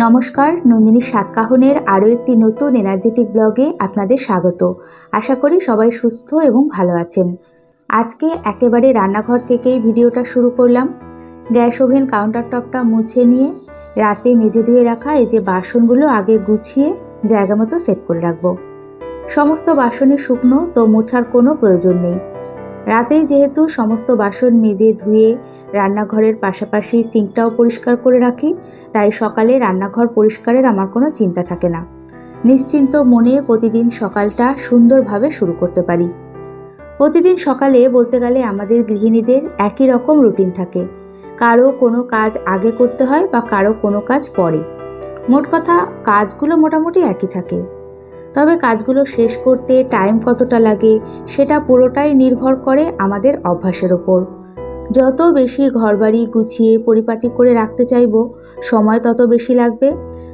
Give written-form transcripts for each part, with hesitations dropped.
নমস্কার, নন্দিনীর সাতকাহনের আরও একটি নতুন এনার্জেটিক ব্লগে আপনাদের স্বাগত। আশা করি সবাই সুস্থ এবং ভালো আছেন। আজকে একেবারে রান্নাঘর থেকেই ভিডিওটা শুরু করলাম। গ্যাস ওভেন কাউন্টার টপটা মুছে নিয়ে রাতে মেজে ধুয়ে রাখা এই যে বাসনগুলো আগে গুছিয়ে জায়গা মতো সেট করে রাখবো। সমস্ত বাসনে শুকনো, তো মোছার কোনো প্রয়োজন নেই। রাতেই যেহেতু সমস্ত বাসন মেজে ধুয়ে রান্নাঘরের পাশাপাশি সিঙ্কটাও পরিষ্কার করে রাখি, তাই সকালে রান্নাঘর পরিষ্কারের আমার কোনো চিন্তা থাকে না। নিশ্চিন্ত মনে প্রতিদিন সকালটা সুন্দরভাবে শুরু করতে পারি। প্রতিদিন সকালে বলতে গেলে আমাদের গৃহিণীদের একই রকম রুটিন থাকে। কারো কোনো কাজ আগে করতে হয় বা কারো কোনো কাজ পরে। মোট কথা কাজগুলো মোটামুটি একই থাকে। তবে কাজগুলো শেষ করতে টাইম কতটা লাগে সেটা পুরোটাই নির্ভর করে আমাদের অভ্যাসের ওপর। যত বেশি ঘরবাড়ি গুছিয়ে পরিপাটি করে রাখতে চাইব, সময় তত বেশি লাগবে।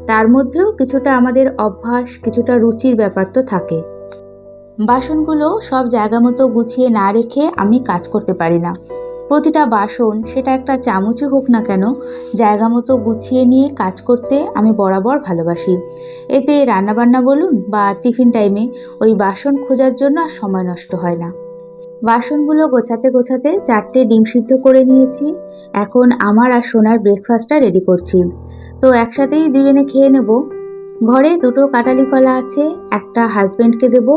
তার মধ্যেও কিছুটা আমাদের অভ্যাস, কিছুটা রুচির ব্যাপার তো থাকে। বাসনগুলো সব জায়গা মতো গুছিয়ে না রেখে আমি কাজ করতে পারি না। প্রতিটা বাসন, সেটা একটা চামচই হোক না কেন, জায়গা মতো গুছিয়ে নিয়ে কাজ করতে আমি বরাবর ভালোবাসি। এতে রান্নাবান্না বলুন বা টিফিন টাইমে ওই বাসন খোঁজার জন্য আর সময় নষ্ট হয় না। বাসনগুলো গোছাতে গোছাতে 4টে ডিম সিদ্ধ করে নিয়েছি। এখন আমার আর সোনার ব্রেকফাস্টটা রেডি করছি। তো একসাথেই দুজনে খেয়ে নেব। ঘরে 2টো কাঁঠালি কলা আছে, একটা হাজব্যান্ডকে দেব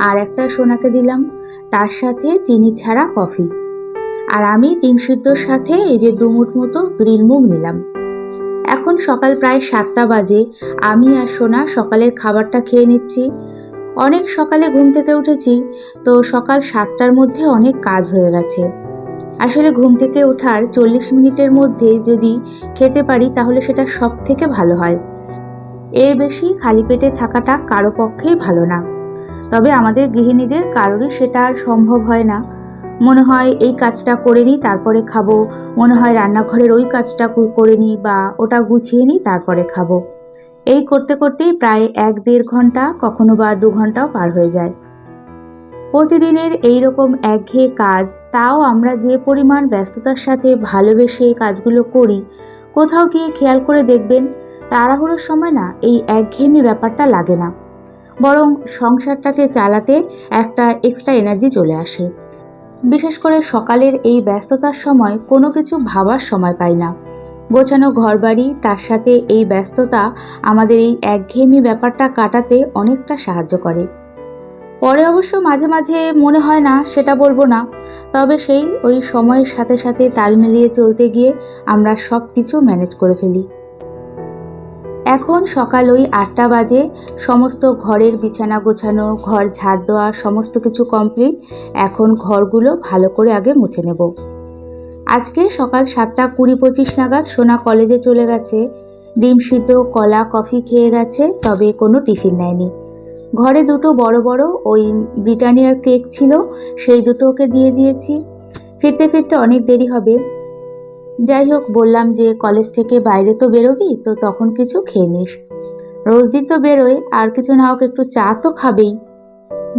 আর একটা সোনাকে দিলাম। তার সাথে চিনি ছাড়া কফি। আর আমি ডিম সিদ্ধর সাথে এই যে 2 মুঠ মতো গ্রিন মুগ নিলাম। এখন সকাল প্রায় 7টা বাজে। আমি আর সোনা সকালের খাবারটা খেয়ে নিচ্ছি। অনেক সকালে ঘুম থেকে উঠেছি, তো সকাল 7টার মধ্যে অনেক কাজ হয়ে গেছে। আসলে ঘুম থেকে ওঠার 40 মিনিটের মধ্যে যদি খেতে পারি তাহলে সেটা সব থেকে ভালো হয়। এর বেশি খালি পেটে থাকাটা কারো পক্ষেই ভালো না। তবে আমাদের গৃহিণীদের কারোরই সেটা আর সম্ভব হয় না। মনে হয় এই কাজটা করে নিই তারপরে খাবো, মনে হয় রান্নাঘরের ওই কাজটা করে নিই বা ওটা গুছিয়ে নিই তারপরে খাবো। এই করতে করতেই প্রায় 1-1.5 ঘন্টা, কখনো বা 2 ঘন্টাও পার হয়ে যায়। প্রতিদিনের এই রকম একঘেয়ে কাজ, তাও আমরা যে পরিমাণ ব্যস্ততার সাথে ভালোবেসে এই কাজগুলো করি, কোথাও গিয়ে খেয়াল করে দেখবেন তাড়াহুড়োর সময় না এই একঘেয়েমি ব্যাপারটা লাগে না, বরং সংসারটাকে চালাতে একটা এক্সট্রা এনার্জি চলে আসে। বিশেষ করে সকালের এই ব্যস্ততার সময় কোনো কিছু ভাবার সময় পাই না। গোছানো ঘরবাড়ি, তার সাথে এই ব্যস্ততা আমাদের এই একঘেয়েমি ব্যাপারটা কাটাতে অনেকটা সাহায্য করে। পরে অবশ্য মাঝে মাঝে মনে হয় না, সেটা বলবো না। তবে সেই ওই সময়ের সাথে সাথে তাল মিলিয়ে চলতে গিয়ে আমরা সব কিছু ম্যানেজ করে ফেলি। এখন সকাল ওই 8টা বাজে। সমস্ত ঘরের বিছানা গোছানো, ঘর ঝাড় দেওয়া সমস্ত কিছু কমপ্লিট। এখন ঘরগুলো ভালো করে আগে মুছে নেব। আজকে সকাল 7:20-25 নাগাদ সোনা কলেজে চলে গেছে। ডিম সিদ্ধ, কলা, কফি খেয়ে গেছে, তবে কোনো টিফিন নেয়নি। ঘরে 2টো বড় বড় ওই ব্রিটানিয়ার কেক ছিল, সেই 2টো ওকে দিয়ে দিয়েছি। ফিরতে ফিরতে অনেক দেরি হবে। যাই হোক, বললাম যে কলেজ থেকে বাইরে তো বেরোবি, তো তখন কিছু খেয়ে নিস। রোজ দিন তো বেরোয়, আর কিছু না হোক একটু চা তো খাবেই।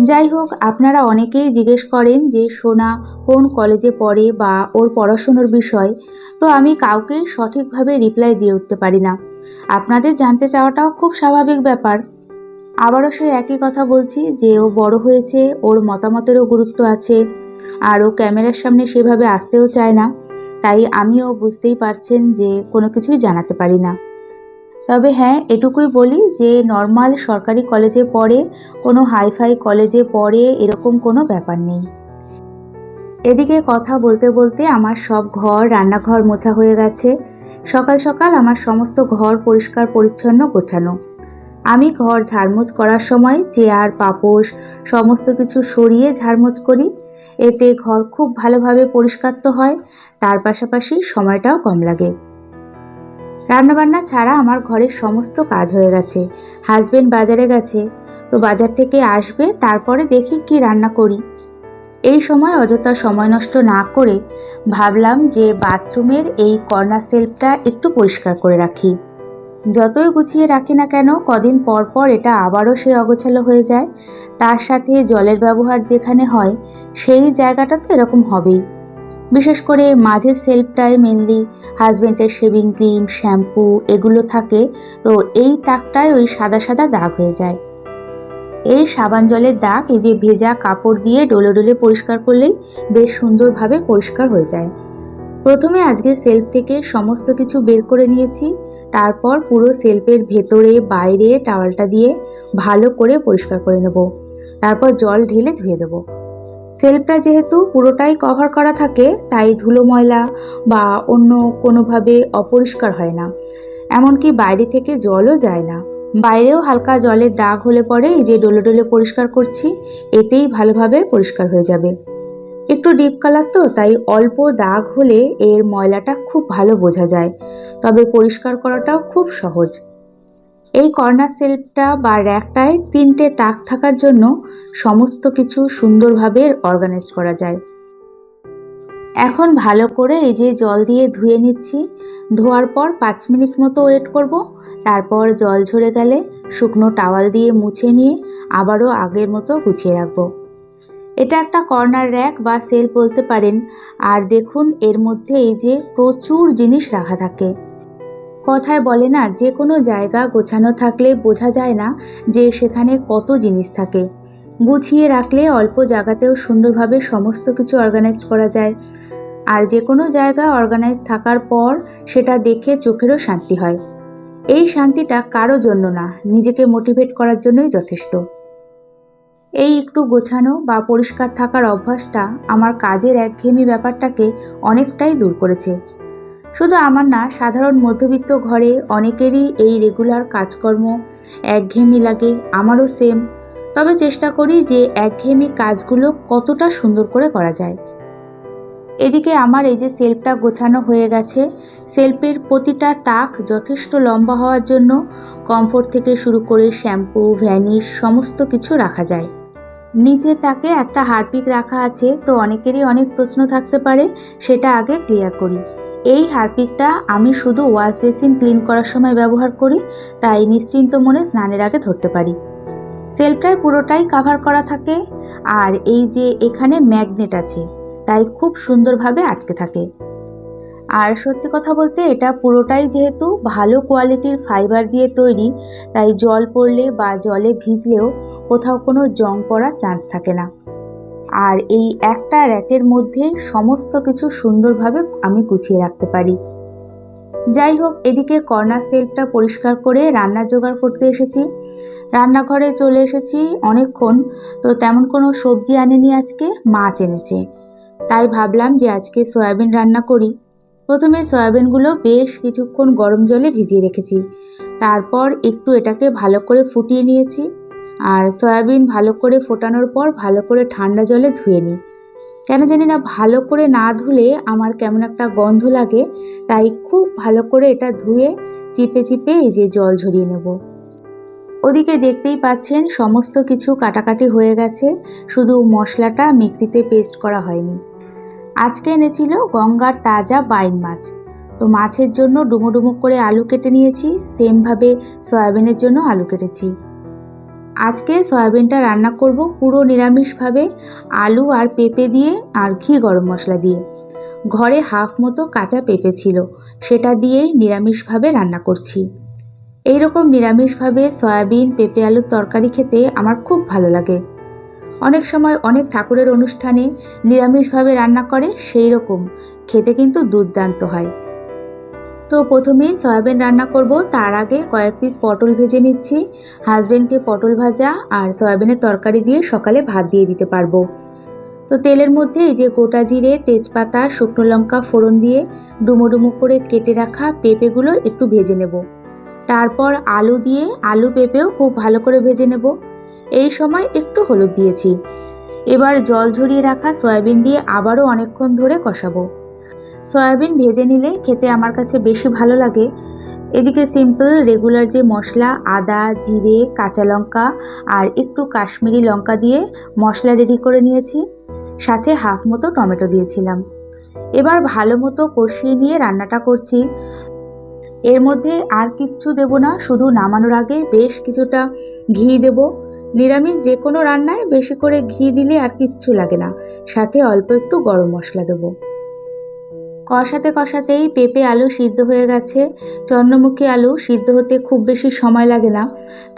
যাই হোক, আপনারা অনেকেই জিজ্ঞেস করেন যে সোনা কোন কলেজে পড়ে বা ওর পড়াশোনার বিষয়। তো আমি কাউকেই সঠিকভাবে রিপ্লাই দিয়ে উঠতে পারি না। আপনাদের জানতে চাওয়াটাও খুব স্বাভাবিক ব্যাপার। আবারও সেই একই কথা বলছি যে ও বড় হয়েছে, ওর মতামতেরও গুরুত্ব আছে, আর ও ক্যামেরার সামনে সেভাবে আসতেও চায় না। তাই আমিও বুঝতেই পারছেন যে কোনো কিছুই জানাতে পারি না। তবে হ্যাঁ, এটুকুই বলি যে নর্মাল সরকারি কলেজে পড়ে, কোনো হাইফাই কলেজে পড়ে এরকম কোনো ব্যাপার নেই। এদিকে কথা বলতে বলতে আমার সব ঘর, রান্নাঘর মোছা হয়ে গেছে। সকাল সকাল আমার সমস্ত ঘর পরিষ্কার পরিচ্ছন্ন গোছানো। আমি ঘর ঝাড়মোছ করার সময় চেয়ার, পাপোশ সমস্ত কিছু সরিয়ে ঝাড়মোছ করি। এতে ঘর খুব ভালোভাবে পরিষ্কার তো হয়, তার পাশাপাশি সময়টাও কম লাগে। রান্নাবান্না ছাড়া আমার ঘরের সমস্ত কাজ হয়ে গেছে। হাজবেন্ড বাজারে গেছে, তো বাজার থেকে আসবে, তারপরে দেখি কি রান্না করি। এই সময় অযথা সময় নষ্ট না করে ভাবলাম যে বাথরুমের এই কর্নার শেলফটা একটু পরিষ্কার করে রাখি। যতই গুছিয়ে রাখি না কেন, কদিন পর পর এটা আবারও সে অগোছালো হয়ে যায়। তার সাথে জলের ব্যবহার যেখানে হয় সেই জায়গাটা তো এরকম হবেই। বিশেষ করে মাঝের সেলফটায় মেনলি হাজব্যান্ডের শেভিং ক্রিম, শ্যাম্পু এগুলো থাকে, তো এই তাকটায় ওই সাদা সাদা দাগ হয়ে যায়। এই সাবান জলের দাগ এই যে ভেজা কাপড় দিয়ে ডলে ডলে পরিষ্কার করলেই বেশ সুন্দরভাবে পরিষ্কার হয়ে যায়। প্রথমে আজকে সেলফ থেকে সমস্ত কিছু বের করে নিয়েছি, তারপর পুরো সেলফের ভেতরে বাইরে টাওয়ালটা দিয়ে ভালো করে পরিষ্কার করে নেব, তারপর জল ঢেলে ধুয়ে দেব। সেলফটা যেহেতু পুরোটাই কভার করা থাকে, তাই ধুলো ময়লা বা অন্য কোনোভাবে অপরিষ্কার হয় না, এমনকি বাইরে থেকে জলও যায় না। বাইরেও হালকা জলের দাগ হলে পরে এই যে ডলে ডলে পরিষ্কার করছি, এতেই ভালোভাবে পরিষ্কার হয়ে যাবে। একটু ডিপ কালার তো, তাই অল্প দাগ হলে এর ময়লাটা খুব ভালো বোঝা যায়, তবে পরিষ্কার করাটাও খুব সহজ। এই কর্নার সেলফটা বা র্যাকটায় 3টে তাক থাকার জন্য সমস্ত কিছু সুন্দরভাবে অর্গানাইজ করা যায়। এখন ভালো করে এই যে জল দিয়ে ধুয়ে নিচ্ছি। ধোয়ার পর 5 মিনিট মতো ওয়েট করব, তারপর জল ঝরে গেলে শুকনো টাওয়াল দিয়ে মুছে নিয়ে আবারও আগের মতো গুছিয়ে রাখবো। এটা একটা কর্নার র্যাক বা সেল বলতে পারেন। আর দেখুন এর মধ্যে এই যে প্রচুর জিনিস রাখা থাকে। কথায় বলে না, যে কোনো জায়গা গোছানো থাকলে বোঝা যায় না যে সেখানে কত জিনিস থাকে। গুছিয়ে রাখলে অল্প জায়গাতেও সুন্দরভাবে সমস্ত কিছু অর্গানাইজ করা যায়। আর যে কোনো জায়গা অর্গানাইজ থাকার পর সেটা দেখে চোখেরও শান্তি হয়। এই শান্তিটা কারো জন্য না, নিজেকে মোটিভেট করার জন্যই যথেষ্ট। এই একটু গোছানো বা পরিষ্কার থাকার অভ্যাসটা আমার কাজের একঘেয়েমি ব্যাপারটাকে অনেকটাই দূর করেছে। শুধু আমার না, সাধারণ মধ্যবিত্ত ঘরে অনেকেরই এই রেগুলার কাজকর্ম একঘেয়েমি লাগে, আমারও সেম। তবে চেষ্টা করি যে একঘেয়েমি কাজগুলো কতটা সুন্দর করে করা যায়। এদিকে আমার এই যে সেলফটা গোছানো হয়ে গেছে। সেলফের প্রতিটা তাক যথেষ্ট লম্বা হওয়ার জন্য কমফোর্ট থেকে শুরু করে শ্যাম্পু, ভ্যানিশ সমস্ত কিছু রাখা যায়। নিচের তাকে একটা হারপিক রাখা আছে, তো অনেকেরই অনেক প্রশ্ন থাকতে পারে, সেটা আগে ক্লিয়ার করি। এই হারপিকটা আমি শুধু ওয়াশ বেসিন ক্লিন করার সময় ব্যবহার করি, তাই নিশ্চিন্ত মনে স্নানের আগে ধরতে পারি। সেলফটায় পুরোটাই কাভার করা থাকে, আর এই যে এখানে ম্যাগনেট আছে, তাই খুব সুন্দরভাবে আটকে থাকে। আর সত্যি কথা বলতে এটা পুরোটাই যেহেতু ভালো কোয়ালিটির ফাইবার দিয়ে তৈরি, তাই জল পড়লে বা জলে ভিজলেও কোথাও কোনো জং পড়ার চান্স থাকে না। আর এই একটা র্যাকের মধ্যেই সমস্ত কিছু সুন্দরভাবে আমি গুছিয়ে রাখতে পারি। যাই হোক, এদিকে কর্নার সেলফটা পরিষ্কার করে রান্নার জোগাড় করতে এসেছি। রান্নাঘরে চলে এসেছি অনেকক্ষণ, তো তেমন কোনো সবজি আনেনি আজকে, মাছ এনেছে। তাই ভাবলাম যে আজকে সয়াবিন রান্না করি। প্রথমে সয়াবিনগুলো বেশ কিছুক্ষণ গরম জলে ভিজিয়ে রেখেছি, তারপর একটু এটাকে ভালো করে ফুটিয়ে নিয়েছি। আর সয়াবিন ভালো করে ফোটানোর পর ভালো করে ঠান্ডা জলে ধুয়ে নিই। কেন জানি না, ভালো করে না ধুলে আমার কেমন একটা গন্ধ লাগে, তাই খুব ভালো করে এটা ধুয়ে চিপে চিপে এই যে জল ঝরিয়ে নেব। ওদিকে দেখতেই পাচ্ছেন সমস্ত কিছু কাটাকাটি হয়ে গেছে, শুধু মশলাটা মিক্সিতে পেস্ট করা হয়নি। আজকে এনেছিল গঙ্গার তাজা বাইন মাছ, তো মাছের জন্য ডুমো ডুমো করে আলু কেটে নিয়েছি, সেমভাবে সয়াবিনের জন্য আলু কেটেছি। আজকে সয়াবিনটা রান্না করব পুরো নিরামিষভাবে, আলু আর পেঁপে দিয়ে আর ঘি গরম মশলা দিয়ে। ঘরে হাফ মতো কাঁচা পেঁপে ছিল, সেটা দিয়েই নিরামিষভাবে রান্না করছি। এইরকম নিরামিষভাবে সয়াবিন পেঁপে আলুর তরকারি খেতে আমার খুব ভালো লাগে। অনেক সময় অনেক ঠাকুরের অনুষ্ঠানে নিরামিষভাবে রান্না করে, সেই রকম খেতে কিন্তু দুর্দান্ত হয়। তো প্রথমেই সয়াবিন রান্না করব, তার আগে কয়েক পিস পটল ভেজে নিচ্ছি। হাজবেন্ডকে পটল ভাজা আর সয়াবিনের তরকারি দিয়ে সকালে ভাত দিয়ে দিতে পারবো। তো তেলের মধ্যে এই যে গোটা জিরে, তেজপাতা, শুকনো লঙ্কা ফোড়ন দিয়ে ডুমো ডুমো করে কেটে রাখা পেঁপেগুলো একটু ভেজে নেব। তারপর আলু দিয়ে আলু পেঁপেও খুব ভালো করে ভেজে নেব। এই সময় একটু হলুদ দিয়েছি। এবার জল ঝরিয়ে রাখা সয়াবিন দিয়ে আবারও অনেকক্ষণ ধরে কষাবো। সয়াবিন ভেজে নিলে খেতে আমার কাছে বেশি ভালো লাগে। এদিকে সিম্পল রেগুলার যে মশলা, আদা, জিরে, কাঁচা লঙ্কা আর একটু কাশ্মীরি লঙ্কা দিয়ে মশলা রেডি করে নিয়েছি, সাথে হাফ মতো টমেটো দিয়েছিলাম। এবার ভালো মতো কষিয়ে নিয়ে রান্নাটা করছি। এর মধ্যে আর কিচ্ছু দেব না, শুধু নামানোর আগে বেশ কিছুটা ঘি দেব। নিরামিষ যে কোনো রান্নায় বেশি করে ঘি দিলে আর কিচ্ছু লাগে না, সাথে অল্প একটু গরম মশলা দেবো। কষাতে কষাতেই পেঁপে আলু সিদ্ধ হয়ে গেছে। চন্দ্রমুখী আলু সিদ্ধ হতে খুব বেশি সময় লাগে না,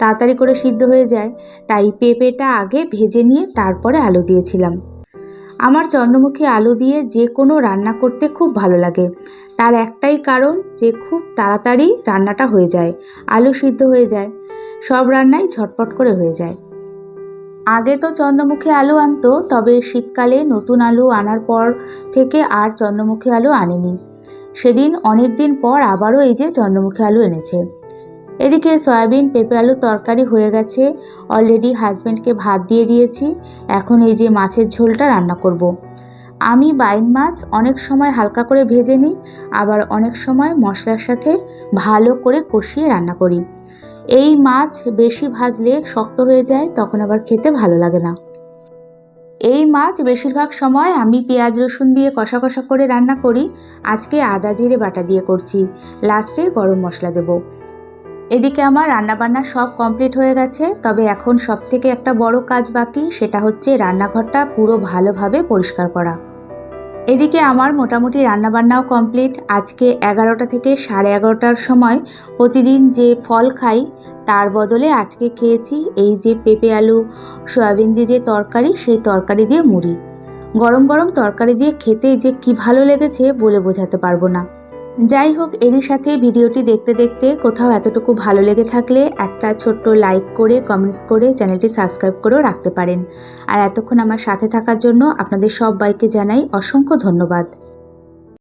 তাড়াতাড়ি করে সিদ্ধ হয়ে যায়। তাই পেঁপেটা আগে ভেজে নিয়ে তারপরে আলু দিয়েছিলাম। আমার চন্দ্রমুখী আলু দিয়ে যে কোনো রান্না করতে খুব ভালো লাগে। তার একটাই কারণ যে খুব তাড়াতাড়ি রান্নাটা হয়ে যায়, আলু সিদ্ধ হয়ে যায়, সব রান্নাই ঝটপট করে হয়ে যায়। আগে তো চন্দ্রমুখী আলু আনতো, তবে শীতকালে নতুন আলু আনার পর থেকে আর চন্দ্রমুখী আলু আনেনি। সেদিন অনেক দিন পর আবারও এই যে চন্দ্রমুখী আলু এনেছে। এদিকে সয়াবিন পেঁপে আলুর তরকারি হয়ে গেছে, অলরেডি হাজব্যান্ডকে ভাত দিয়ে দিয়েছি। এখন এই যে মাছের ঝোলটা রান্না করব। আমি বাইন মাছ অনেক সময় হালকা করে ভেজে নিই, আবার অনেক সময় মশলার সাথে ভালো করে কষিয়ে রান্না করি। এই মাছ বেশি ভাজলে শক্ত হয়ে যায়, তখন আবার খেতে ভালো লাগে না। এই মাছ বেশিরভাগ সময় আমি পেঁয়াজ রসুন দিয়ে কষা কষা করে রান্না করি। আজকে আদা জিরে বাটা দিয়ে করছি, লাস্টে গরম মশলা দেব। এদিকে আমার রান্নাবান্না সব কমপ্লিট হয়ে গেছে, তবে এখন সবথেকে একটা বড় কাজ বাকি, সেটা হচ্ছে রান্নাঘরটা পুরো ভালোভাবে পরিষ্কার করা। এদিকে আমার মোটামুটি রান্নাবান্নাও কমপ্লিট। আজকে 11টা থেকে 11:30টার সময় প্রতিদিন যে ফল খাই তার বদলে আজকে খেয়েছি এই যে পেঁপে আলু সয়াবিন দিয়ে যে তরকারি, সেই তরকারি দিয়ে মুড়ি। গরম গরম তরকারি দিয়ে খেতে যে কি ভালো লেগেছে বলে বোঝাতে পারবো না। যাই হোক, এরই সাথে ভিডিওটি দেখতে দেখতে কোথাও এতটুকু ভালো লেগে থাকলে একটা ছোট্ট লাইক করে কমেন্টস করে চ্যানেলটি সাবস্ক্রাইব করেও রাখতে পারেন। আর এতক্ষণ আমার সাথে থাকার জন্য আপনাদের সবাইকে জানাই অসংখ্য ধন্যবাদ।